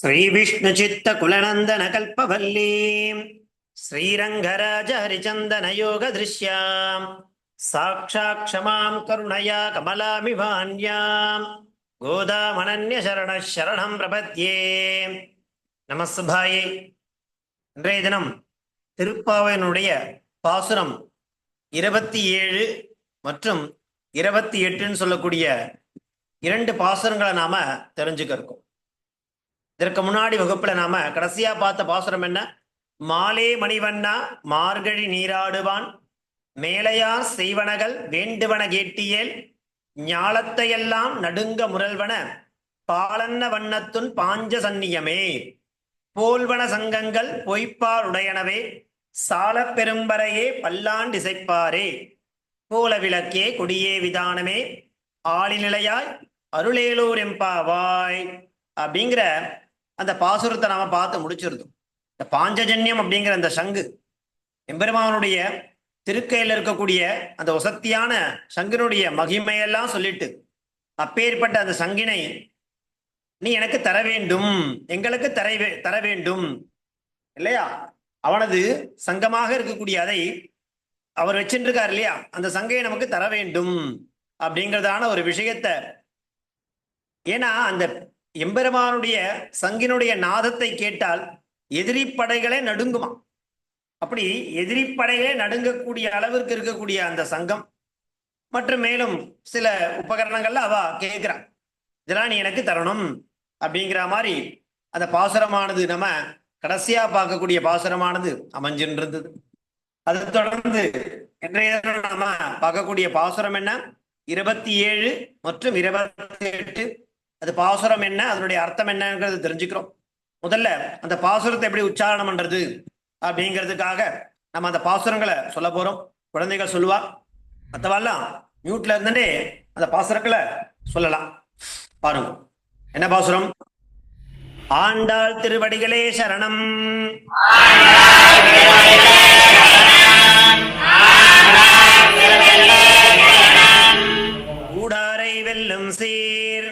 श्रीविष्णुचित्तकुलनन्दनकल्पवल्लीं श्रीरङ्गराजहरिचन्दनयोगदृश्यां साक्षाक्षमां करुणया कमलामिवान्यां गोदामनन्यशरणः शरणं प्रपद्ये நமஸ்பாயே. இன்றைய தினம் திருப்பாவையினுடைய பாசுரம் 27 மற்றும் 28 சொல்லக்கூடிய 2 பாசுரங்களை நாம தெரிஞ்சுக்க இருக்கோம். இதற்கு முன்னாடி வகுப்புல நாம கடைசியா பார்த்த பாசுரம் என்ன? மாலே மணிவண்ணா மார்கழி நீராடுவான் மேலையார் செய்வனகள் வேண்டுவன கேட்டியேல் ஞாலத்தையெல்லாம் நடுங்க முரல்வன பாலன்ன வண்ணத்துன் பாஞ்ச சந்நியமே போல்வன சங்கங்கள் பொய்ப்பாருடையனவே சால பெரும்பரையே பல்லாண்டிசைப்பாரே போல விளக்கே கொடியே விதானமே ஆளிநிலையாய் அருளேலூர் எம்பாவாய் அப்படிங்கிற அந்த பாசுரத்தை நாம பார்த்து முடிச்சிருந்தோம். இந்த பாஞ்சஜன்யம் அப்படிங்கிற அந்த சங்கு எம்பெருமானுடைய திருக்கையில் இருக்கக்கூடிய அந்த வசத்தியான சங்கினுடைய மகிமையெல்லாம் சொல்லிட்டு, அப்பேற்பட்ட அந்த சங்கினை நீ எனக்கு தர வேண்டும், எங்களுக்கு தர வேண்டும் இல்லையா? அவனது சங்கமாக இருக்கக்கூடிய அதை அவர் வச்சுருக்கார் இல்லையா? அந்த சங்கையை நமக்கு தர வேண்டும் அப்படிங்கிறதான ஒரு விஷயத்தை. ஏன்னா அந்த எம்பெருமானுடைய சங்கினுடைய நாதத்தை கேட்டால் எதிரி படைகளே நடுங்குமா. அப்படி எதிரி படைகளே நடுங்கக்கூடிய அளவிற்கு இருக்கக்கூடிய அந்த சங்கம் மற்றும் மேலும் சில உபகரணங்கள்ல அவ கேட்கிறான், இதெல்லாம் நீ எனக்கு தரணும் அப்படிங்கிற மாதிரி அந்த பாசுரமானது நம்ம கடைசியா பார்க்கக்கூடிய பாசுரமானது அமைஞ்சின்றது. அதை தொடர்ந்து இன்றைய நம்ம பார்க்கக்கூடிய பாசுரம் என்ன? 27 மற்றும் 28. அது பாசுரம் என்ன, அதனுடைய அர்த்தம் என்னங்கிறது தெரிஞ்சுக்கிறோம். முதல்ல அந்த பாசுரத்தை எப்படி உச்சாரணம் பண்றது அப்படிங்கிறதுக்காக நம்ம அந்த பாசுரங்களை சொல்ல போறோம். குழந்தைகள் சொல்லுவா, மற்றவெல்லாம் மியூட்ல இருந்துட்டே அந்த பாசுரங்களை சொல்லலாம். பாருங்க, என்ன பாசுரம்? ஆண்டாள் திருவடிகளே சரணம், ஊடாரை வெல்லும் சீர்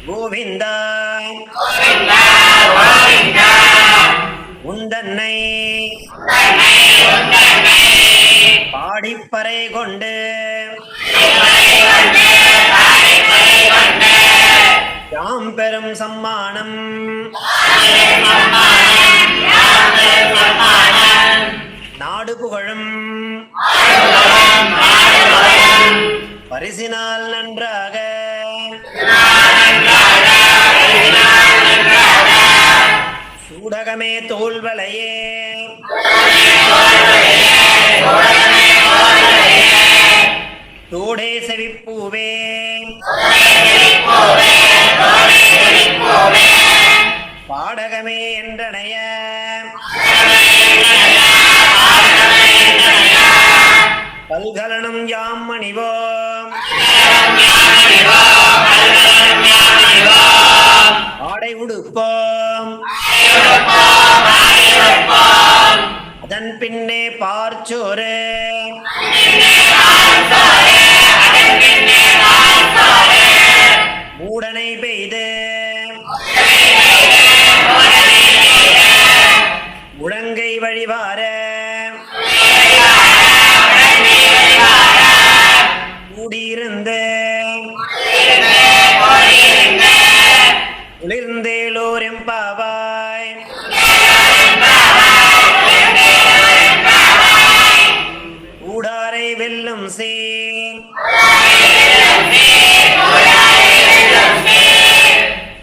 கோவிந்தா உந்தன்னை பாடிப்பறை கொண்டு யாம் பெரும் சம்மானம் நாடு புகழும் பரிசினால் நன்றாக சூடகமே தோல்வளையே தோடே செவிப்பூவே பாடகமே என்றனைய பல்கலனும் யாம் மணிவோம் ஆடை உடுப்போம் அதன் பின்னே பார்ச்சோறு மூடனை பெய்து முழங்கை வழிவார கூடியிருந்து குளிர்ந்தேலோர் எம்பாவாய் ஊடாரை வெல்லும் சீர்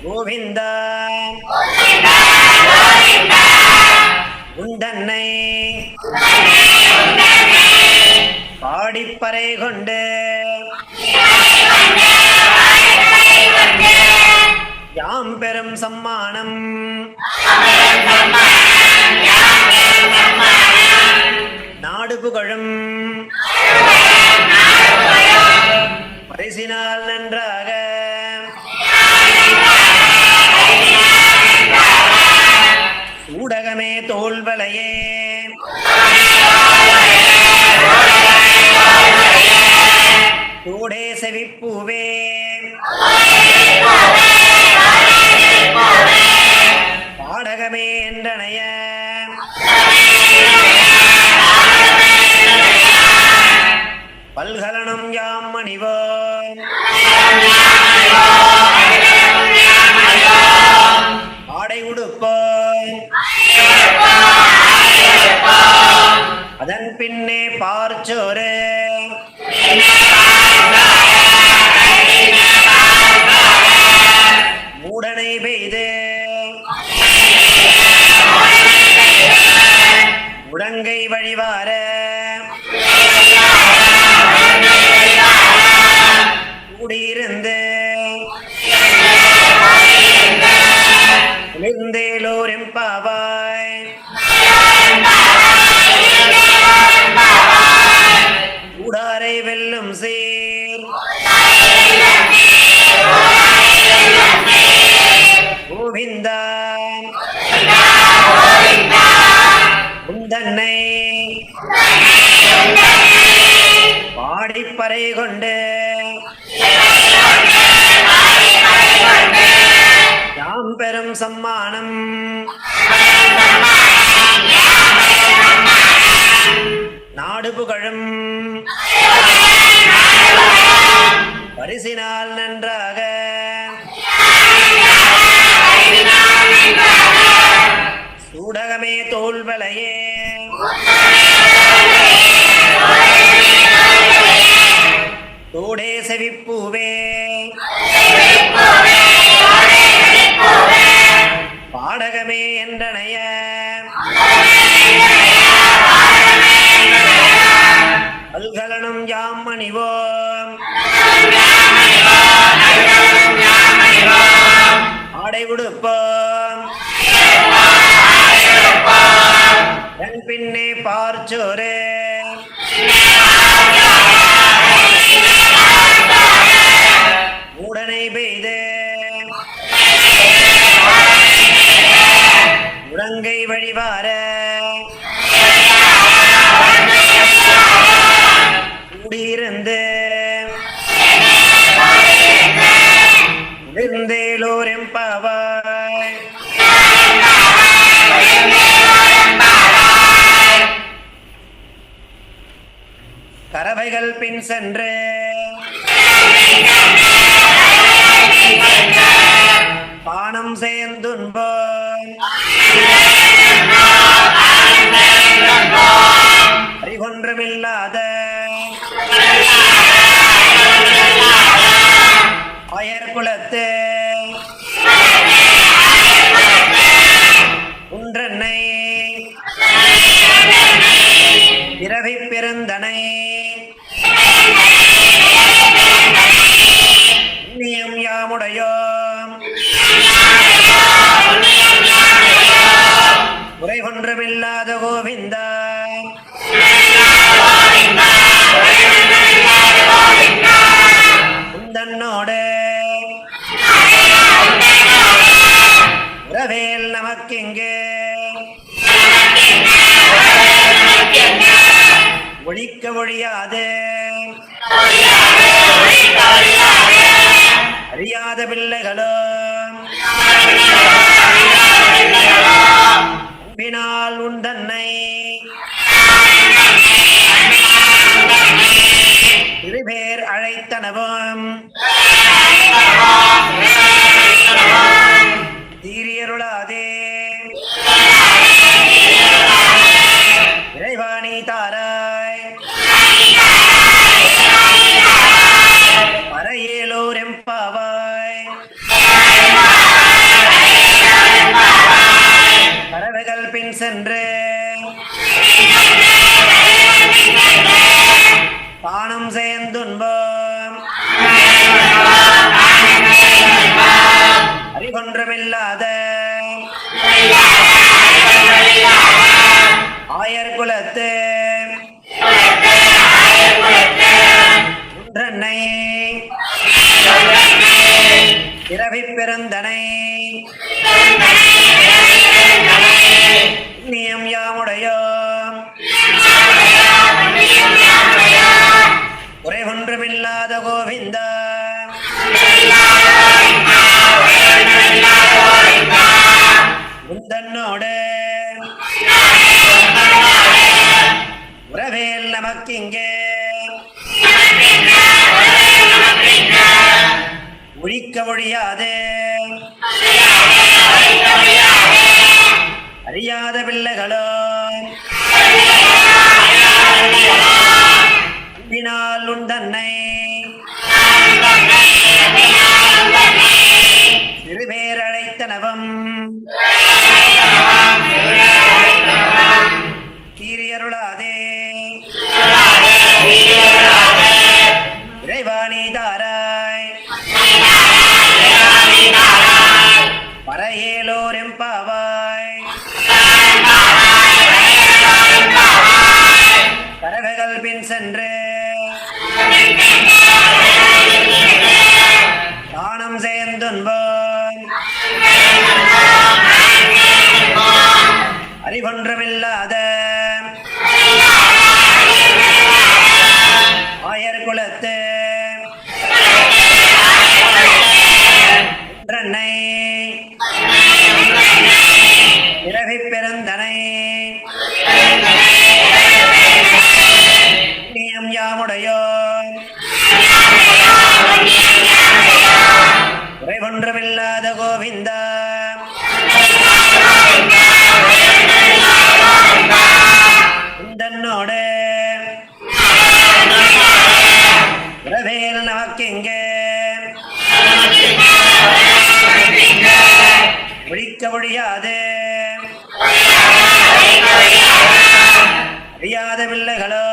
கோவிந்தா உண்டன்னை பாடிப்பறை கொண்டு யாம் பெரும் சம்மானம் நாடு புகழும் பரிசினால் நன்றாக ஊடகமே தோல்வளையே தோடே செவிப்பூவே அணிவோம் ஆடை உடுப்போம் அதன் பின்னே பார்ச்சோறு மூடனை பெய்து முழங்கை வழிவார கூடியிருந்து குளிர்ந்தேலோர் எம்பாவாய் கூடாரை வெல்லும் சீர் கோவிந்தா உந்தன்னை பாடிப்பறை கொண்டு யாம் பெரும் சம்மானம் நாடு புகழும் பரிசினால் நன்றாக சூடகமே தோல்வளையே தோடே செவிப்பூவே பாடகமே என்றனைய அல்கலனும் யாம் அணிவோம் ஆடை உடுப்போம் என் பின்னே பார்ச்சோறு மூடனை பெய்து முழங்கை வழிவார கூடியிருந்து குளிர்ந்தேலோர் எம்பாவாய் கரவைகள் பின் சென்று பானம் சேர்ந்துன்போம் அறிவொன்றுமில்லாத அயர்குலத்து உன்றன்னை பிறவி பெருந்தனை புண்ணியம் யாமுடையோம் குறை ஒன்றுமில்லாத கோவிந்தா உந்தன்னோடு உறவேல் நமக்கிங்கு ஒழிக்க ஒழியாது அறியாத பிள்ளைகளும் அன்பினால் உந்தன்னை இருபேர் அழைத்தனவும் தீரியருளாதே இறைவாணி தாராய் பறையேலோர் எம்பாவாய் பறவைகள் பின் சென்று பானம் சேர்ந்துன்போம் அறிவொன்றுமில்லாத ஆயர்குலத்து உன்றன்னை பிறவி பெருந்தனை புண்ணியம் யாமுடையோம் குறை ஒன்றுமில்லாத கோவிந்தா உந்தன்னோடு உறவேல் நமக்கிங்கே ஒழிக்க ஒழியாது அறியாத பிள்ளைகளோ அன்பினால் உண்டன்னை சிறுபேர் அழைத்தனவம் கீரியருளாதே இறைவாணி தாராய் பறையேலோர் எம்பாவாய் பறவைகள் பின் சென்று தானம் சேர்ந்துன்போம் அறிவொன்றுமில்லாத ஆயர் குலத்து ஒன்றன்னை பிறவிப் பிறந்தனை புண்ணியம் யாமுடையோ குறைவொன்றுமில்லாத கோவிந்தா உந்தன்னோடு உறவேல் நமக்கெங்கே ஒழிக்க ஒழியாது அறியாத பிள்ளைகளோ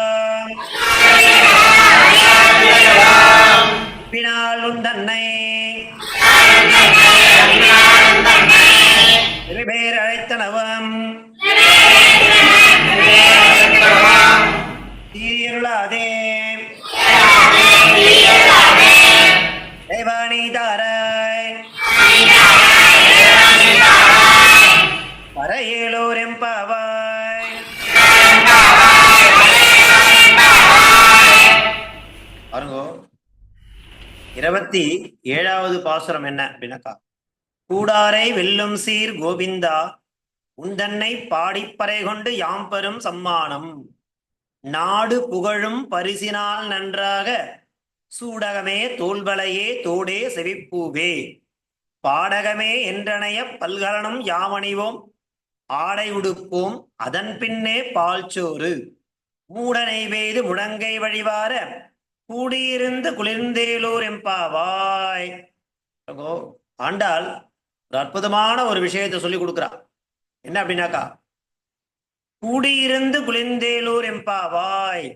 பின்னால் உந்தன்னை திருபேர் அழைத்தனவம் தீருளாதே தேவானி தாராய் பறையேலோர் எம்பாவாய் பாருங்கோ 27வது பாசுரம் என்ன அப்படின்னாக்கா, கூடாரை வெல்லும் சீர் கோவிந்தா உந்தன்னை பாடிப்பறை கொண்டு யாம் பெரும் சம்மானம் நாடு புகழும் பரிசினால் நன்றாக சூடகமே தோல்வளையே தோடே செவிப்பூவே பாடகமே என்றனைய பல்கலனும் யாமணிவோம் ஆடை உடுப்போம் அதன் பின்னே பால்சோறு மூடனை பெய்து முழங்கை வழிவார கூடியிருந்து குளிர்ந்தேலூர் எம்பாவாய். ஆண்டாள் ஒரு அற்புதமான ஒரு விஷயத்தை சொல்லி கொடுக்குறா. என்ன அப்படின்னாக்கா, கூடியிருந்து குளிர்ந்தேலூர் எம்பாவாய்,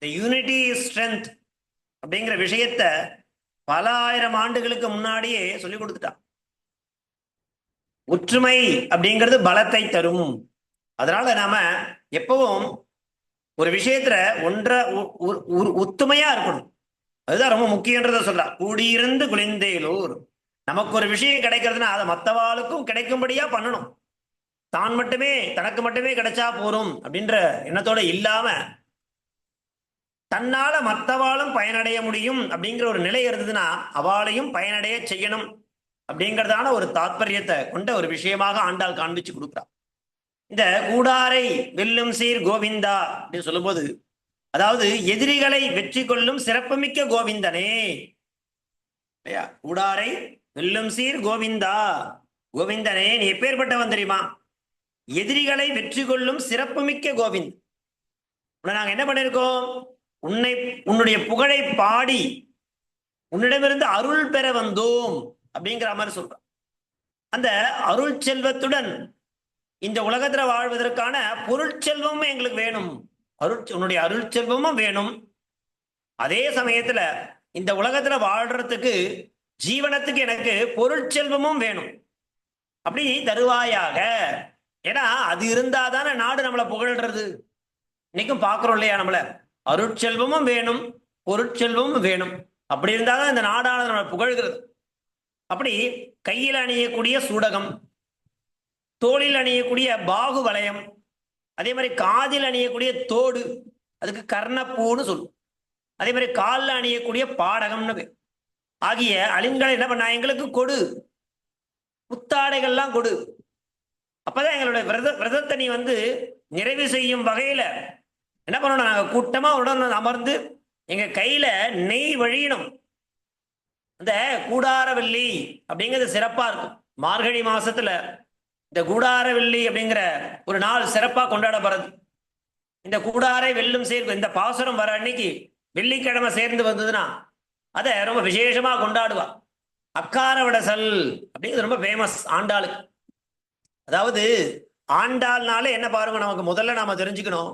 தி யூனிட்டி இஸ் ஸ்ட்ரென்த் அப்படிங்கிற விஷயத்த பல ஆயிரம் ஆண்டுகளுக்கு முன்னாடியே சொல்லி கொடுத்துட்டா. ஒற்றுமை அப்படிங்கிறது பலத்தை தரும். அதனால நாம எப்பவும் ஒரு விஷயத்துல ஒத்துமையா இருக்கணும். அதுதான் ரொம்ப முக்கியன்றத சொல்றா. கூடியிருந்து குளிர்ந்தேலூர், நமக்கு ஒரு விஷயம் கிடைக்கிறதுனா அதை மற்றவாளுக்கும் கிடைக்கும்படியா பண்ணணும். தான் மட்டுமே தனக்கு மட்டுமே கிடைச்சா போறோம் அப்படின்ற எண்ணத்தோட இல்லாம தன்னால மற்றவாளும் பயனடைய முடியும் அப்படிங்கிற ஒரு நிலை இருந்ததுன்னா அவளையும் பயனடைய செய்யணும் அப்படிங்கிறதான ஒரு தாத்பரியத்தை கொண்ட ஒரு விஷயமாக ஆண்டாள் காண்பிச்சு கொடுக்குறா. இந்த கூடாரை வெல்லும் சீர் கோவிந்தா அப்படின்னு சொல்லும்போது, அதாவது எதிரிகளை வெற்றி கொள்ளும் சிறப்புமிக்க கோவிந்தனே. கூடாரை வெல்லும் சீர் கோவிந்தா, கோவிந்தனே நீ எப்பேற்பட்டவன் தெரியுமா? எதிரிகளை வெற்றி கொள்ளும் சிறப்புமிக்க கோவிந்த். நாங்க என்ன பண்ணிருக்கோம்? உன்னுடைய புகழை பாடி உன்னிடமிருந்து அருள் பெற வந்தோம் அப்படிங்கிற மாதிரி சொல்றோம். அந்த அருள் செல்வத்துடன் இந்த உலகத்துல வாழ்வதற்கான பொருட்செல்வமும் எங்களுக்கு வேணும். உன்னுடைய அருள் செல்வமும் வேணும். அதே சமயத்துல இந்த உலகத்துல வாழ்றதுக்கு ஜீவனத்துக்கு எனக்கு பொருட்செல்வமும் வேணும். அப்படி தருவாயாக. ஏன்னா அது இருந்தாதானே நாடு நம்மளை புகழ்றது. இன்னைக்கும் பாக்குறோம் இல்லையா, நம்மள அருட்செல்வமும் வேணும், பொருட்செல்வமும் வேணும். அப்படி இருந்தாதான் இந்த நாடானது நம்மளை புகழ்கிறது. அப்படி கையில் அணியக்கூடிய சூடகம், தோளில் அணியக்கூடிய பாகு வளையம், அதே மாதிரி காதில் அணியக்கூடிய தோடு, அதுக்கு கர்ணப்பூன்னு சொல்லும். அதே மாதிரி காலில் அணியக்கூடிய பாடகம்னு ஆகிய அலிம்களை என்ன பண்ண எங்களுக்கு கொடு, புத்தாடைகள்லாம் கொடு. அப்பதான் எங்களுடைய விரதத்தை நீ நிறைவு செய்யும் வகையில என்ன பண்ணணும், நாங்க கூட்டமா உடனே அமர்ந்து எங்க கையில நெய் வழியணும். அந்த கூடாரவெள்ளி அப்படிங்கிறது சிறப்பா இருக்கும். மார்கழி மாசத்துல இந்த கூடாரவெள்ளி அப்படிங்கிற ஒரு நாள் சிறப்பா கொண்டாடப்படுறது. இந்த கூடாரை வெல்லும் சேர்க்கும் இந்த பாசுரம் வர அன்னைக்கு வெள்ளிக்கிழமை சேர்ந்து வந்ததுன்னா அதை ரொம்ப விசேஷமா கொண்டாடுவா. அக்கார விடசல் அப்படிங்கிறது ரொம்ப ஃபேமஸ் ஆண்டாளுக்கு. அதாவது ஆண்டாள்னால என்ன பாருங்க, நமக்கு முதல்ல நாம தெரிஞ்சுக்கணும்.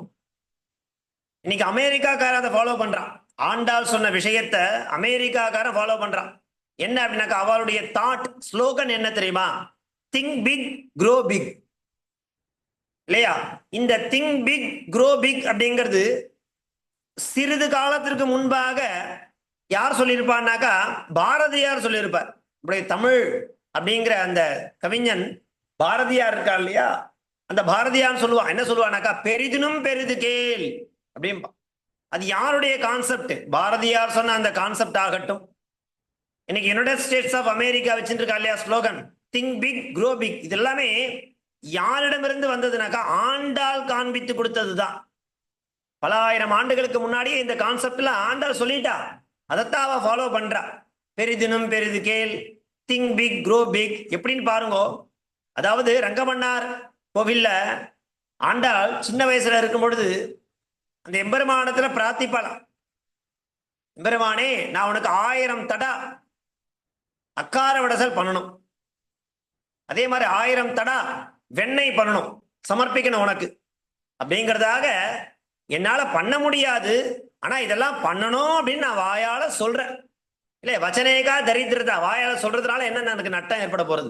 இன்னைக்கு அமெரிக்காக்காரன் அதை ஃபாலோ பண்றான். ஆண்டாள் சொன்ன விஷயத்த அமெரிக்காக்காரன் ஃபாலோ பண்றான். என்ன அப்படின்னாக்கா அவளுடைய தாட் ஸ்லோகன் என்ன தெரியுமா? Think big grow big. இல்லையா? இந்த திங்க் பிக் க்ரோ பிக் அப்படிங்கிறது சிறிது காலத்திற்கு முன்பாக யார் சொல்லியிருப்பான்னாக்கா பாரதியார் சொல்லியிருப்பார். நம்முடைய தமிழ் அப்படிங்கிற அந்த கவிஞன் பாரதியார் இருக்கா இல்லையா, அந்த பாரதியார் சொல்லுவான். என்ன சொல்லுவானாக்கா, பெரிதினும் பெரிது கேள் அப்படின்பா. அது யாருடைய கான்செப்ட்? பாரதியார் சொன்ன அந்த கான்செப்ட் ஆகட்டும், இன்னைக்கு யுனைடெட் ஸ்டேட்ஸ் ஆஃப் அமெரிக்கா வச்சுட்டு இருக்கா இல்லையா slogan think big grow big, இது எல்லாமே யாரிடமிருந்து வந்ததுனாக்கா ஆண்டாள் காண்பித்து கொடுத்ததுதான். பல ஆயிரம் ஆண்டுகளுக்கு முன்னாடியே இந்த கான்செப்ட்ல ஆண்டாள் சொல்லிட்டா, அதைத்தான் அவ ஃபாலோ பண்றா. பெரிதினும் பெரிது கேள், திங்க் பிக் க்ரோ பிக். எப்படின்னு பாருங்க. அதாவது ரங்கமன்னார் கோவில்ல ஆண்டாள் சின்ன வயசுல இருக்கும் பொழுது அந்த எம்பெருமானத்துல பிரார்த்திப்பாளாம். எம்பெருமானே, நான் உனக்கு 1000 தடா அக்கார விடசல் பண்ணணும், அதே மாதிரி 1000 தடா வெண்ணெய் பண்ணணும், சமர்ப்பிக்கணும் உனக்கு அப்படிங்கிறதாக என்னால பண்ண முடியாது, ஆனா இதெல்லாம் பண்ணணும் அப்படின்னு நான் வாயால சொல்றேன். இல்லையா? வச்சனேகா தரித்திரதா, வாயால சொல்றதுனால என்ன எனக்கு நட்டம் ஏற்பட போறது?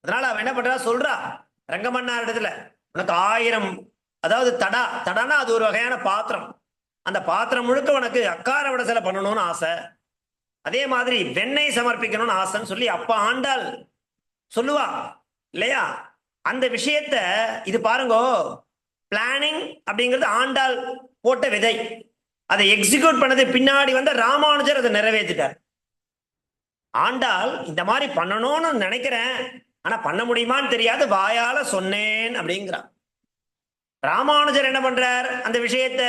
அதனால அவன் என்ன பண்றா சொல்றா ரங்கமன்னார் இடத்துல, உனக்கு 1000, அதாவது தடா, தடானா அது ஒரு வகையான பாத்திரம், அந்த பாத்திரம் முழுக்க உனக்கு அக்கார விடசலை பண்ணணும்னு ஆசை, அதே மாதிரி வெண்ணெய் சமர்ப்பிக்கணும்னு ஆசைன்னு சொல்லி அப்ப ஆண்டாள் சொல்லுவா இல்லையா? அந்த விஷயத்த இது பாருங்க, பிளானிங் அப்படிங்கிறது ஆண்டாள் போட்ட விதை, அதை எக்ஸிக்யூட் பண்ணது பின்னாடி வந்த ராமானுஜர் அதை நிறைவேற்றிட்டார். ஆண்டாள் இந்த மாதிரி பண்ணணும்னு நினைக்கிறேன், ஆனா பண்ண முடியுமான்னு தெரியாது, வாயால சொன்னேன் அப்படிங்கிறான். ராமானுஜர் என்ன பண்றார்? அந்த விஷயத்த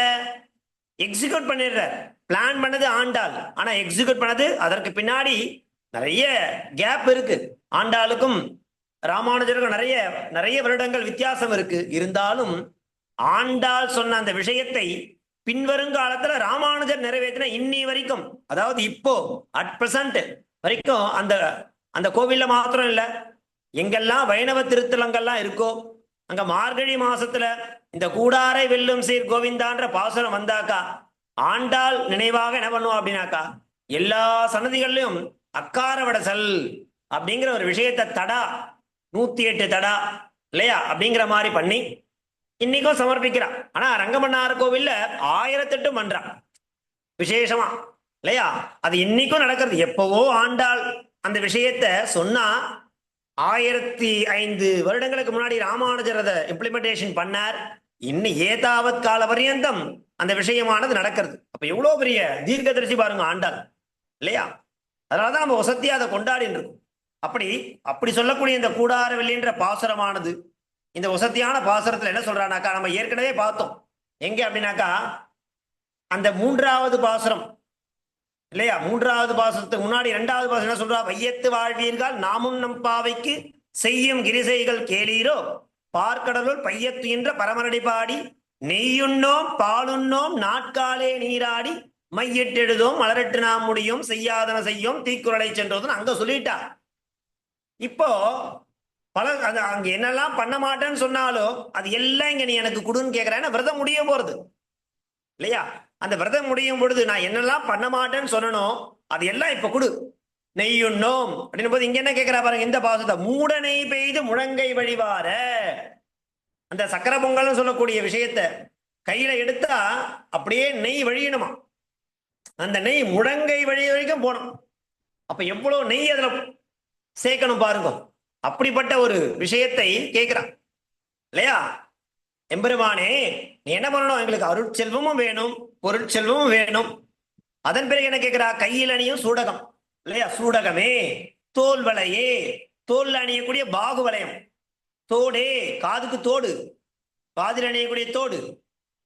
எக்ஸிக்யூட் பண்ணிடுறார். பிளான் பண்ணது ஆண்டாள், ஆனா எக்ஸிக்யூட் பண்ணது அதற்கு பின்னாடி நிறைய கேப் இருக்கு. ஆண்டாளுக்கும் ராமானுஜருக்கும் நிறைய நிறைய வருடங்கள் வித்தியாசம் இருக்கு. இருந்தாலும் ஆண்டாள் சொன்ன அந்த விஷயத்தை பின்வருங்காலத்துல ராமானுஜர் நிறைவேற்றின இன்னி வரைக்கும், அதாவது இப்போ அட் பிரசன்ட் வரைக்கும் அந்த அந்த கோவில்ல மாத்திரம் இல்ல, எங்கெல்லாம் வைணவ திருத்தலங்கள்லாம் இருக்கோ அங்க மார்கழி மாசத்துல இந்த கூடாரை வெல்லும் சீர் கோவிந்தான்ற பாசுரம் வந்தாக்கா ஆண்டாள் நினைவாக என்ன பண்ணுவோம் அப்படின்னாக்கா எல்லா சன்னதிகள்லயும் அக்கார விடசல் அப்படிங்கிற ஒரு விஷயத்தை தடா 108 தடா இல்லையா அப்படிங்கிற மாதிரி பண்ணி இன்னைக்கும் சமர்ப்பிக்கிறான். ஆனா ரங்கமன்னார் கோவில்ல 1008 பண்றான் விசேஷமா இல்லையா? அது இன்னைக்கும் நடக்கிறது. எப்பவோ ஆண்டாள் அந்த விஷயத்த சொன்னா 1005 வருடங்களுக்கு முன்னாடி ராமானுஜர் அதை இம்ப்ளிமெண்டேஷன் பண்ணார். இன்னும் ஏதாவது கால பரியந்தம் அந்த விஷயமானது நடக்கிறது. அப்ப எவ்வளவு பெரிய தீர்க்கதரிசி பாருங்க ஆண்டாள் இல்லையா? அதனாலதான் நம்ம வசதியா அதை கொண்டாடின்னு இருக்கோம். அப்படி சொல்லக்கூடிய இந்த கூடாரவெள்ளின்ற பாசுரமானது, இந்த வசதியான பாசுரத்துல என்ன சொல்றானாக்கா, நம்ம ஏற்கனவே பார்த்தோம் எங்க அப்படின்னாக்கா அந்த 3வது பாசுரம் இல்லையா? 3வது பாசுரத்துக்கு முன்னாடி 2வது பாசுரம் என்ன சொல்றா? வையத்து வாழ்வீர்கள் நாமும் நம் பாவைக்கு செய்யும் கிரிசைகள் கேளீரோ, பார்க்கடலுள் பையத்துயின்ற பரமரடி பாடி நெய்யுண்ணோம் பாலுண்ணோம் நாட்காலே நீராடி மையிட்டெழுதோம் மலரட்டு நாம் முடியும் செய்யாதன செய்யும் தீக்குறளை சென்றதுன்னு அங்க சொல்லிட்டா. இப்போ பல அங்க என்னெல்லாம் பண்ண மாட்டேன்னு சொன்னாலும் அது எல்லாம் இங்க நீ எனக்கு கொடுன்னு கேட்கிறேன். விரதம் முடிய போறது இல்லையா? அந்த விரதம் முடியும் பொழுது நான் என்னெல்லாம் பண்ண மாட்டேன்னு சொல்லணும், அது எல்லாம் இப்ப கொடு. நெய்யுண்ணோம் அப்படின்னு போது இங்க என்ன கேட்கிறா பாருங்க, இந்த பாசத்தை மூட நெய் பெய்து முழங்கை வழிவார, அந்த சக்கர பொங்கல்னு சொல்லக்கூடிய விஷயத்த கையில எடுத்தா அப்படியே நெய் வழியணுமா, அந்த நெய் முழங்கை வழி வரைக்கும் போகணும். அப்ப எவ்வளவு நெய் அதுல சேர்க்கணும் பாருங்க. அப்படிப்பட்ட ஒரு விஷயத்தை கேட்கிறான் இல்லையா? எம்பெருமானே, நீ என்ன பண்ணணும்? எங்களுக்கு அருட்செல்வமும் வேணும், பொருட்செல்வமும் வேணும். அதன் பிறகு என்ன கேட்கிறா? கையில் அணியும் சூடகம் இல்லையா? சூடகமே, தோல் வளையே, தோல் அணியக்கூடிய பாகு வளையம், தோடே, காதுக்கு தோடு, காதில் அணியக்கூடிய தோடு,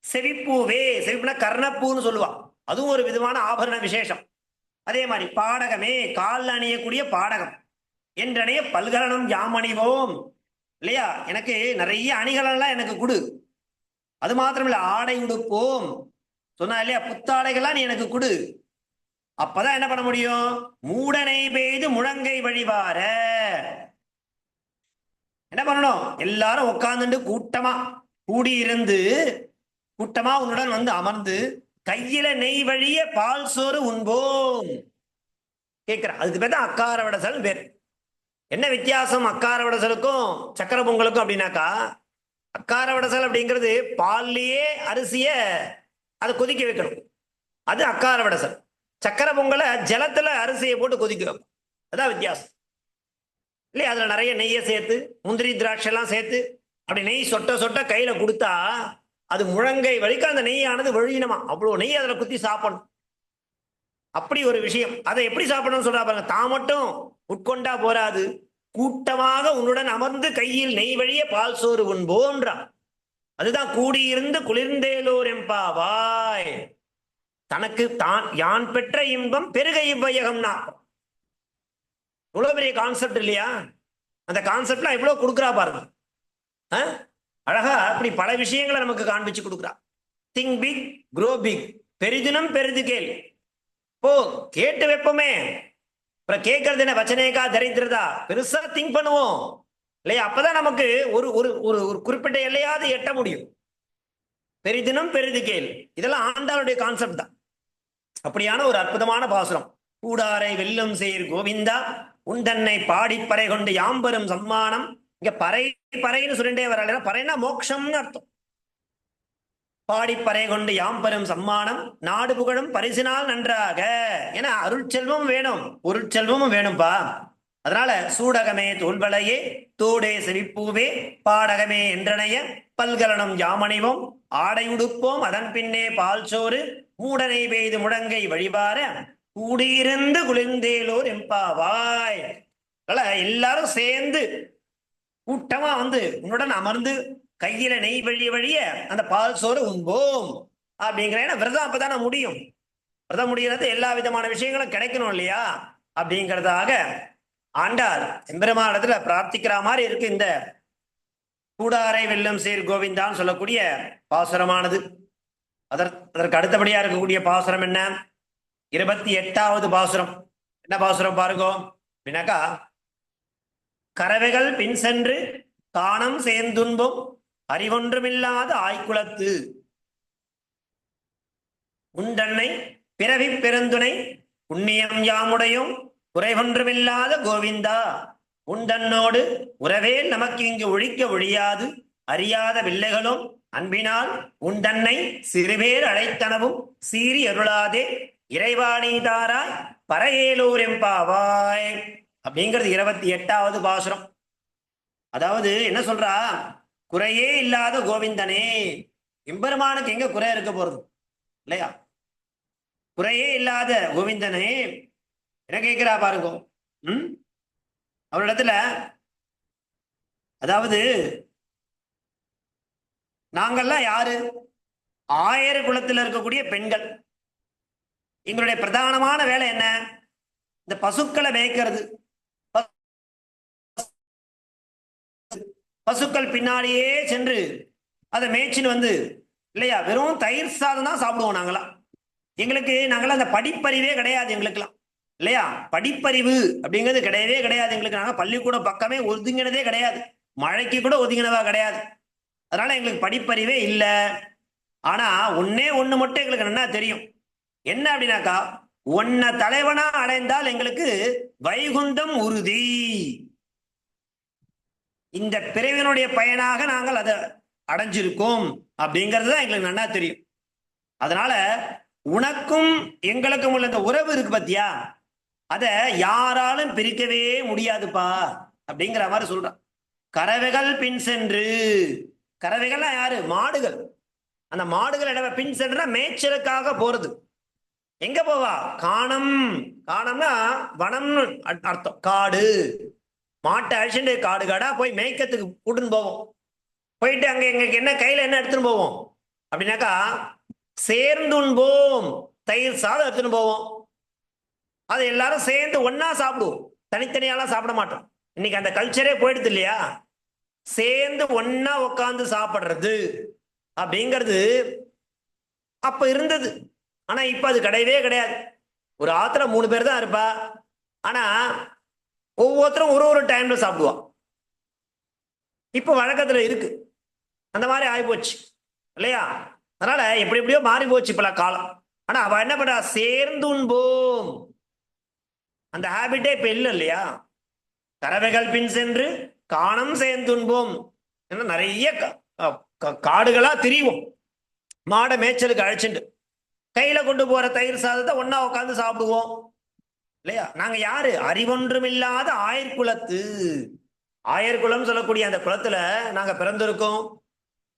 செவிப்பூவே, செவிப்புனா கர்ணப்பூன்னு சொல்லுவா, அதுவும் ஒரு விதமான ஆபரண விசேஷம். அதே மாதிரி பாடகமே, கால் அணியக்கூடிய பாடகம் என்றனைய பல்கலனும் யாம் அணிவோம். இல்லையா? எனக்கு நிறைய அணிகளெல்லாம் எனக்கு கொடு. அது மாத்திரம் இல்ல, ஆடை உடுப்போம் சொன்னா இல்லையா? புத்தாடைகள்லாம் நீ எனக்கு கொடு. அப்பதான் என்ன பண்ண முடியும்? மூடனை பெய்து முழங்கை வழிவார என்ன பண்ணணும்? எல்லாரும் உட்கார்ந்துட்டு கூட்டமா கூடியிருந்து கூட்டமா உன்னுடன் வந்து அமர்ந்து கையில நெய் வழிய பால் சோறு உண்போம் கேட்கிற. அதுக்கு பேர் தான் அக்கார வடசல் பேர். என்ன வித்தியாசம் அக்கார வடசலுக்கும் சக்கர பொங்கலுக்கும் அப்படின்னாக்கா, அக்கார வடசல் அப்படிங்கிறது பால்லயே அரிசிய அதை கொதிக்க வைக்கணும், அது அக்கார வடசல். சக்கர பொங்கலை ஜலத்துல அரிசியை போட்டு கொதிக்க வைக்கும், அதான் வித்தியாசம். இல்லையா? அதுல நிறைய நெய்யை சேர்த்து முந்திரி திராட்சை எல்லாம் சேர்த்து அப்படி நெய் சொட்ட சொட்ட கையில கொடுத்தா அது முழங்கை வரைக்கும் அந்த நெய்யானது வழியணுமா, அவ்வளவு நெய் அதுல குத்தி சாப்பிடணும். அப்படி ஒரு விஷயம். அதை எப்படி சாப்பிடணும்னு சொல்றா பாருங்க. தான் மட்டும் உட்கொண்டா போராது, கூட்டமாக உன்னுடன் அமர்ந்து கையில் நெய் வழிய பால் சோறு உண்போன்றான். அதுதான் கூடியிருந்து குளிர்ந்தேலோர் எம்பாவாய். தனக்கு தான் யான் பெற்ற இன்பம் பெருக இவ்வையகம்னா இவ்வளவு பெரிய கான்செப்ட் இல்லையா? அந்த கான்செப்ட்லாம் எவ்வளவு கொடுக்குறா பாருங்க. அழகா அப்படி பல விஷயங்களை நமக்கு காண்பிச்சு கொடுக்குறா. திங்க் பிக், க்ரோ பிக், பெரிதினம் பெரிது கேள். ஓ கேட்டு வைப்போமே, அப்புறம் கேட்கறது என்ன? வச்சனேகா தரித்திரதா. பெருசா திங்க் பண்ணுவோம் இல்லையா? அப்பதான் நமக்கு ஒரு ஒரு ஒரு குறிப்பிட்ட எல்லையாவது எட்ட முடியும். பெரிதினம் பெரிது கேள், இதெல்லாம் ஆண்டாளுடைய கான்செப்ட் தான். அப்படியான ஒரு அற்புதமான பாசுரம். கூடாரை வெல்லும் சேர் கோவிந்தா உண்டன்னை பாடிப்பறை கொண்டு யாம்பெரும் சம்மானம். இங்க பறை பறைன்னு சொல்லிட்டே வரல, பறைனா மோட்சம்னு அர்த்தம். பாடிப்பறை கொண்டு யாம்பெரும் சம்மானம் நாடு புகழும் பரிசினால் நன்றாக. ஏன்னா அருட்செல்வம் வேணும், பொருட்செல்வமும் வேணும்பா. அதனால சூடகமே தோல்வளையே தோடே செவிப்பூவே பாடகமே என்றனைய பல்கலனும் யாமணிவோம் ஆடை உடுப்போம் அதன் பின்னே பால் சோறு மூடனை பெய்து முழங்கை வழிபார கூடியிருந்து குளிர்ந்தேலோர் எம்பாவாய். எல்லாரும் சேர்ந்து கூட்டமா வந்து உன்னுடன் அமர்ந்து கையில நெய் வழிய வழிய அந்த பால் சோறு உண்போம் அப்படிங்கிற. விரதம் அப்பதானே முடியும். விரதம் முடிகிறது எல்லா விதமான விஷயங்களும் கிடைக்கணும் இல்லையா? அப்படிங்கிறதாக ஆண்டாள் எம்பெருமானிடத்துல பிரார்த்திக்கிற மாதிரி இருக்கு இந்த கூடாரை வெல்லும் சேர் கோவிந்தான்னு சொல்லக்கூடிய பாசுரமானது. அதற்கு அடுத்தபடியா இருக்கக்கூடிய பாசுரம் என்ன? 28வது பாசுரம். என்ன பாசுரம் பாருங்க அப்படின்னாக்கா, கறவைகள் பின் சென்று காணம் சேர்ந்துன்பும் அறிவொன்றுமில்லாத ஆய்குலத்து உண்டன்னை பிறவி பெருந்துணை புண்ணியம் யாமுடையும் குறைவொன்றுமில்லாத கோவிந்தா உண்டன்னோடு உறவேல் நமக்கு இங்கு ஒழிக்க ஒழியாது அறியாத வில்லைகளும் அன்பினால் உண்டன்னை சிறுபேர் அழைத்தனவும் சீறி அருளாதே இறைவாணி தாராய் பறையேலூர் எம்பாவாய் அப்படிங்கிறது 28வது பாசுரம். அதாவது என்ன சொல்றா? குறையே இல்லாத கோவிந்தனே. எம்பெருமானுக்கு எங்க குறை இருக்க போறது இல்லையா? குறையே இல்லாத கோவிந்தனே என்ன கேட்கிறா பாருங்க. அவரிடத்துல அதாவது நாங்கள்லாம் யாரு? ஆயர குலத்தில் இருக்கக்கூடிய பெண்கள். எங்களுடைய பிரதானமான வேலை என்ன? இந்த பசுக்களை மேய்க்கிறது. பசுக்கள் பின்னாடியே சென்று அதை மேய்ச்சின்னு வந்து இல்லையா, வெறும் தயிர் சாதம் தான் சாப்பிடுவோம் நாங்களாம். நாங்களாம் அந்த படிப்பறிவே கிடையாது எங்களுக்கெல்லாம் இல்லையா? படிப்பறிவு அப்படிங்கிறது கிடையவே கிடையாது எங்களுக்கு. நாங்கள் பள்ளிக்கூடம் பக்கமே ஒதுங்கினதே கிடையாது, மழைக்கு கூட ஒதுங்கினவா கிடையாது. அதனால எங்களுக்கு படிப்பறிவே இல்லை. ஆனா ஒன்னே ஒண்ணு மட்டும் எங்களுக்கு நல்லா தெரியும். என்ன அப்படின்னாக்கா, ஒன்ன தலைவனா அடைந்தால் எங்களுக்கு வைகுந்தம் உறுதி. இந்த பிறவினுடைய பயனாக நாங்கள் அதை அடைஞ்சிருக்கோம் அப்படிங்கிறது தான் எங்களுக்கு நல்லா தெரியும். அதனால உனக்கும் எங்களுக்கும் உள்ள இந்த உறவு இருக்கு பத்தியா, அத யாராலும் பிரிக்கவே முடியாதுப்பா அப்படிங்கிற மாதிரி சொல்றான். கறவைகள் பின் சென்று, கறவைகள்லாம் யாரு? மாடுகள். அந்த மாடுகள் இடவ பின் சென்றுனா மேய்ச்சலுக்காக போறது. எங்க போவா? காணம். காணம்னா வனம்னு அர்த்தம், காடு. மாட்டை அழிச்சுட்டு காடு காடா போய் மேய்க்கிறதுக்கு கூட்டுன்னு போவோம். போயிட்டு அங்க எங்களுக்கு என்ன கையில என்ன எடுத்துன்னு போவோம் அப்படின்னாக்கா, சேர்ந்துன்போம் தயிர் சாதம் எடுத்துன்னு போவோம். அதை எல்லாரும் சேர்ந்து ஒன்னா சாப்பிடுவோம், தனித்தனியாலாம் சாப்பிட மாட்டோம். இன்னைக்கு அந்த கல்ச்சரே போயிடுது இல்லையா? சேர்ந்து ஒன்னா உட்காந்து சாப்பிடுறது அப்படிங்கிறது அப்ப இருந்தது. ஆனா இப்ப அது கிடையவே கிடையாது. ஒரு ஆத்துல 3 பேர் தான் இருப்பா. ஆனா ஒவ்வொருத்தரும் ஒரு ஒரு டைம்ல சாப்பிடுவான். இப்ப வழக்கத்துல இருக்கு. அந்த மாதிரி ஆயிப்போச்சு இல்லையா? அதனால எப்படி எப்படியோ மாறி போச்சு இப்ப காலம். ஆனா அவ என்ன பண்றா? சேர்ந்து உண்போம். அந்த ஹாபிட்டே இப்ப இல்லை இல்லையா? கறவைகள் பின் சென்று காணம் சேர்ந்து உண்போம். நிறைய காடுகளா திரிவோம், மாட மேய்ச்சலுக்கு அழைச்சிட்டு கையில கொண்டு போற தயிர் சாதத்தை ஒன்னா உட்காந்து சாப்பிடுவோம் இல்லையா? நாங்க யாரு? அறிவொன்றுமில்லாத ஆயர்குலத்து. ஆயர்குலம் சொல்லக்கூடிய அந்த குலத்துல நாங்க பிறந்திருக்கோம்.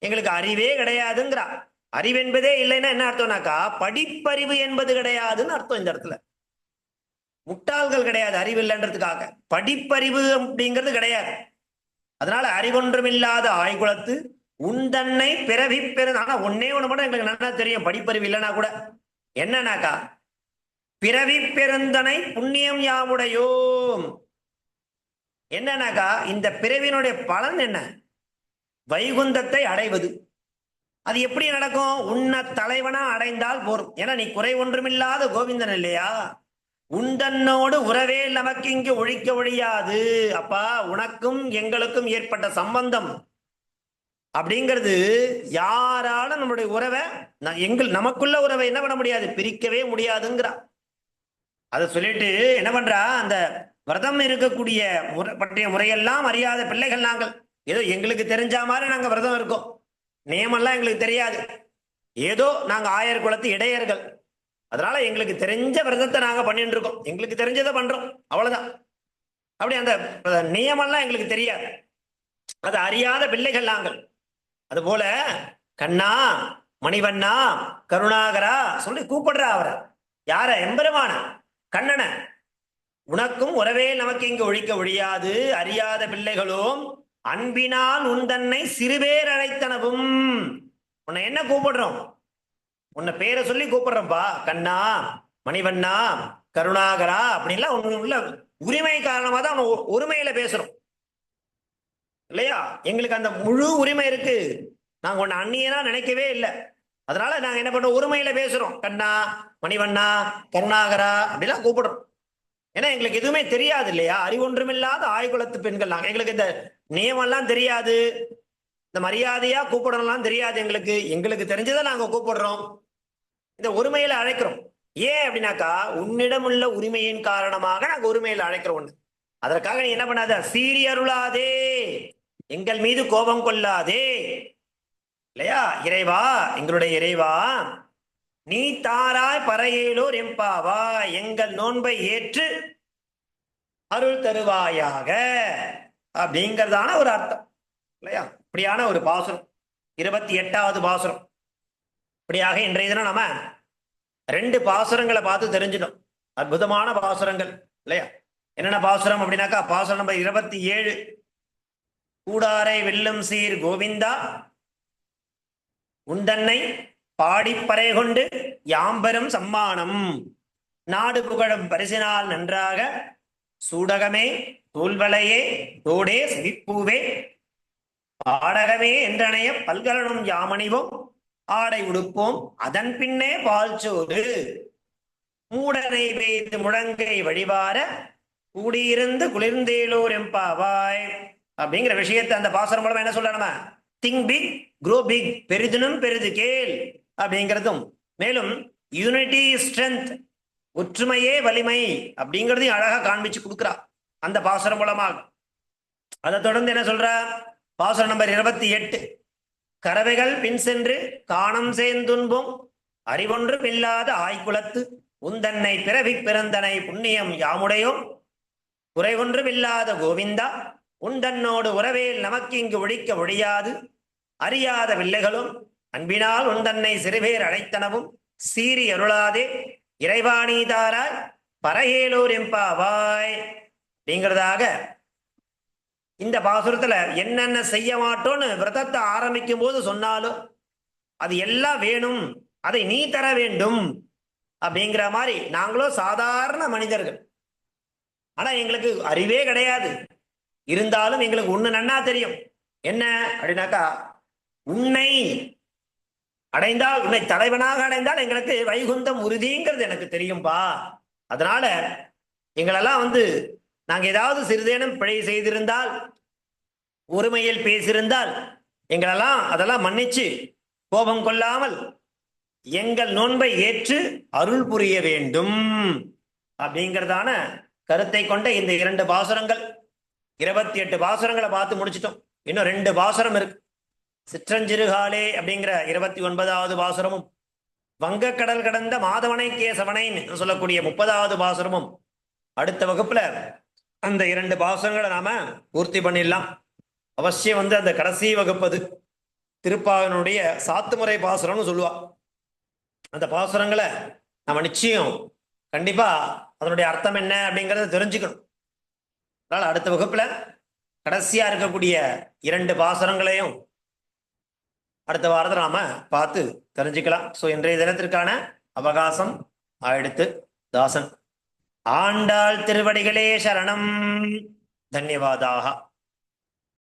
எங்களுக்கு அறிவே கிடையாதுங்கிறா. அறிவு என்பதே இல்லைன்னா என்ன அர்த்தம்னாக்கா படிப்பறிவு என்பது கிடையாதுன்னு அர்த்தம். இந்த இடத்துல முட்டாள்கள் கிடையாது அறிவு இல்லைன்றதுக்காக, படிப்பறிவு அப்படிங்கிறது கிடையாது. அதனால அறிவொன்றுமில்லாத ஆய்குலத்து உந்தன்னை பிறவி பெரு. ஆனா ஒன்னே ஒண்ணு மட்டும் எங்களுக்கு நல்லா தெரியும், படிப்பறிவு இல்லைன்னா கூட. என்னன்னாக்கா பிறவி பெருந்தனை புண்ணியம் யாமுடையோம். என்னன்னாக்கா இந்த பிறவினுடைய பலன் என்ன? வைகுந்தத்தை அடைவது. அது எப்படி நடக்கும்? உன்னை தலைவனா அடைந்தால் போரும். ஏன்னா நீ குறை ஒன்றுமில்லாத கோவிந்தன் இல்லையா? உண்டன்னோடு உறவே நமக்கு இங்கு ஒழிக்க ஒழியாது. அப்பா, உனக்கும் எங்களுக்கும் ஏற்பட்ட சம்பந்தம் அப்படிங்கிறது யாராலும் நம்மளுடைய உறவை, நமக்குள்ள உறவை என்ன பண்ண முடியாது, பிரிக்கவே முடியாதுங்கிறா. அதை சொல்லிட்டு என்ன பண்றா? அந்த விரதம் இருக்கக்கூடிய பற்றிய முறையெல்லாம் அறியாத பிள்ளைகள் நாங்கள். ஏதோ எங்களுக்கு தெரிஞ்ச மாதிரி நாங்க விரதம் இருக்கோம். நியமெல்லாம் எங்களுக்கு தெரியாது. ஏதோ நாங்க ஆயர் குலத்து இடையர்கள். அதனால எங்களுக்கு தெரிஞ்ச விரதத்தை நாங்க பண்ணிட்டு இருக்கோம். எங்களுக்கு தெரிஞ்சதை பண்றோம், அவ்வளவுதான். அப்படி அந்த நியமெல்லாம் எங்களுக்கு தெரியாது. அது அறியாத பிள்ளைகள் நாங்கள். அதுபோல கண்ணா, மணிவண்ணா, கருணாகரா சொல்லி கூப்பிடுறா அவரை. யார? எம்பெருமான கண்ணனை. உனக்கும் உறவே நமக்கு இங்கு ஒழிக்க ஒழியாது. அறியாத பிள்ளைகளும் அன்பினால் உந்தன்னை சிறுபேர் அழைத்தனவும். உன்னை என்ன கூப்பிடுறோம்? உன்னை பேரை சொல்லி கூப்பிடுறோம்ப்பா. கண்ணா, மணிவண்ணா, கருணாகரா அப்படின்லாம் உள்ள உரிமை காரணமா தான் ஒருமையில பேசுறோம் இல்லையா? எங்களுக்கு அந்த முழு உரிமை இருக்கு. நாங்க உன்னை அந்நியனா நினைக்கவே இல்லை. அதனால நாங்க என்ன பண்றோம்? ஒருமையில பேசுறோம். கண்ணா, மணிவண்ணா, கருணாகரா அப்படிலாம் கூப்பிடுறோம். ஏன்னா எங்களுக்கு எதுவுமே தெரியாது இல்லையா? அறிவொன்றுமில்லாத ஆய்குலத்து பெண்கள் நாங்க. எங்களுக்கு இந்த நியமெல்லாம் தெரியாது, இந்த மரியாதையா கூப்பிடணும்லாம் தெரியாது. எங்களுக்கு தெரிஞ்சதை நாங்க கூப்பிடுறோம், இந்த உரிமையில அழைக்கிறோம். ஏன் அப்படின்னாக்கா உன்னிடம் உள்ள உரிமையின் காரணமாக நாங்க உரிமையில அழைக்கிறோம். ஒண்ணு, அதற்காக நீ என்ன பண்ணாத? சீறி அருளாதே, எங்கள் மீது கோபம் கொள்ளாதே இல்லையா? இறைவா, எங்களுடைய இறைவா, நீ தாராய் பறையேலோர் எம்பாவா, எங்கள் நோன்பை ஏற்று அருள் தருவாயாக அப்படிங்கிறதான ஒரு அர்த்தம் இல்லையா? இப்படியான ஒரு பாசுரம், 28வது பாசுரம். இப்படியாக இன்றைய தினம் நம்ம 2 பாசுரங்களை பார்த்து தெரிஞ்சிடும். அற்புதமான பாசுரங்கள் இல்லையா? என்னென்ன பாசுரம் அப்படின்னாக்கா பாசுரம் நம்பர் 27. கூடாரை வெல்லும் சீர் கோவிந்தா, உந்தன்னை பாடிப்பறை கொண்டு யாம்பெரும் சம்மானம், நாடு புகழும் பரிசினால் நன்றாக சூடகமே தூள்வளையே தோடே சிவிப்பூவே பாடகமே என்றனைய பல்கலனும் யாமணிவோம் ஆடை உடுப்போம் அதன் பின்னே பால் சோறு மூடனை பெய்து முழங்கை வழிவார கூடியிருந்து குளிர்ந்தேலோர் எம்பாவாய் அப்படிங்கிற விஷயத்தை அந்த பாசுரம் மூலமா என்ன சொல்ல? நம்ம திங்க் பிக், க்ரோ பிக், பெரிதினும் பெரிது கேள் அப்படிங்கிறதும், மேலும் யூனிட்டி ஸ்ட்ரென்த், ஒற்றுமையே வலிமை அப்படிங்கிறதையும் அழகா காண்பிச்சு கொடுக்குறா அந்த பாசுரம் மூலமாக. அதை தொடர்ந்து என்ன சொல்ற? பாசுரம் நம்பர் 28. கறவைகள் பின் சென்று காணம் சேர்ந்துன்போம் அறிவொன்றும் இல்லாத ஆய்குலத்து உந்தன்னை பிறவி பிறந்தனை புண்ணியம் யாமுடையோம் குறைவொன்றும் இல்லாத கோவிந்தா, உந்தன்னோடு உறவேல் நமக்கு இங்கு ஒழிக்க ஒழியாது. அறியாத பிள்ளைகளும் அன்பினால் உந்தன்னை சிறுபேர் அழைத்தனவும் சீறி அருளாதே இறைவாணீதாராய் பறையேலோர் எம்பாவாய் அப்படிங்கிறதாக இந்த பாசுரத்துல என்னென்ன செய்ய மாட்டோம்னு விரதத்தை ஆரம்பிக்கும் போது சொன்னாலும் அது எல்லாம் வேணும், அதை நீ தர வேண்டும் அப்படிங்கிற மாதிரி நாங்களும் சாதாரண மனிதர்கள். ஆனா எங்களுக்கு அறிவே கிடையாது. இருந்தாலும் எங்களுக்கு ஒண்ணு நன்னா தெரியும். என்ன அப்படின்னாக்கா, உன்னை அடைந்தால், உன்னை தலைவனாக அடைந்தால் எங்களுக்கு வைகுந்தம் உறுதிங்கிறது எனக்கு தெரியும்பா. அதனால எங்களெல்லாம் நாங்க ஏதாவது சிறிதேனும் பிழை செய்திருந்தால், ஒருமையில் பேசியிருந்தால் எங்களெல்லாம் அதெல்லாம் மன்னிச்சு கோபம் கொள்ளாமல் எங்கள் நோன்பை ஏற்று அருள் புரிய வேண்டும் அப்படிங்கிறதான கருத்தை கொண்ட இந்த 2 பாசுரங்கள், 28 பாசுரங்களை பார்த்து முடிச்சிட்டோம். இன்னும் 2 பாசுரம் இருக்கு. சிற்றஞ்சிறுகாலே அப்படிங்கிற 29வது பாசுரமும், வங்கக்கடல் கடந்த மாதவனை கேசவனைன்னு சொல்லக்கூடிய 30வது பாசுரமும் அடுத்த வகுப்புல அந்த 2 பாசுரங்களை நாம பூர்த்தி பண்ணிடலாம். அவசியம் அந்த கடைசி வகுப்பது திருப்பாவனுடைய சாத்துமுறை பாசுரம்னு சொல்லுவா. அந்த பாசுரங்களை நம்ம நிச்சயம் கண்டிப்பா அதனுடைய அர்த்தம் என்ன அப்படிங்கறத தெரிஞ்சுக்கணும். அதனால அடுத்த வகுப்புல கடைசியா இருக்கக்கூடிய 2 பாசுரங்களையும் அடுத்த வாரத்தில் நாம பார்த்து தெரிஞ்சுக்கலாம். ஸோ இன்றைய தினத்திற்கான அவகாசம் ஆயிடுத்து. தாசன். ஆண்டாள் திருவடிகளே சரணம். தன்யவாதாக.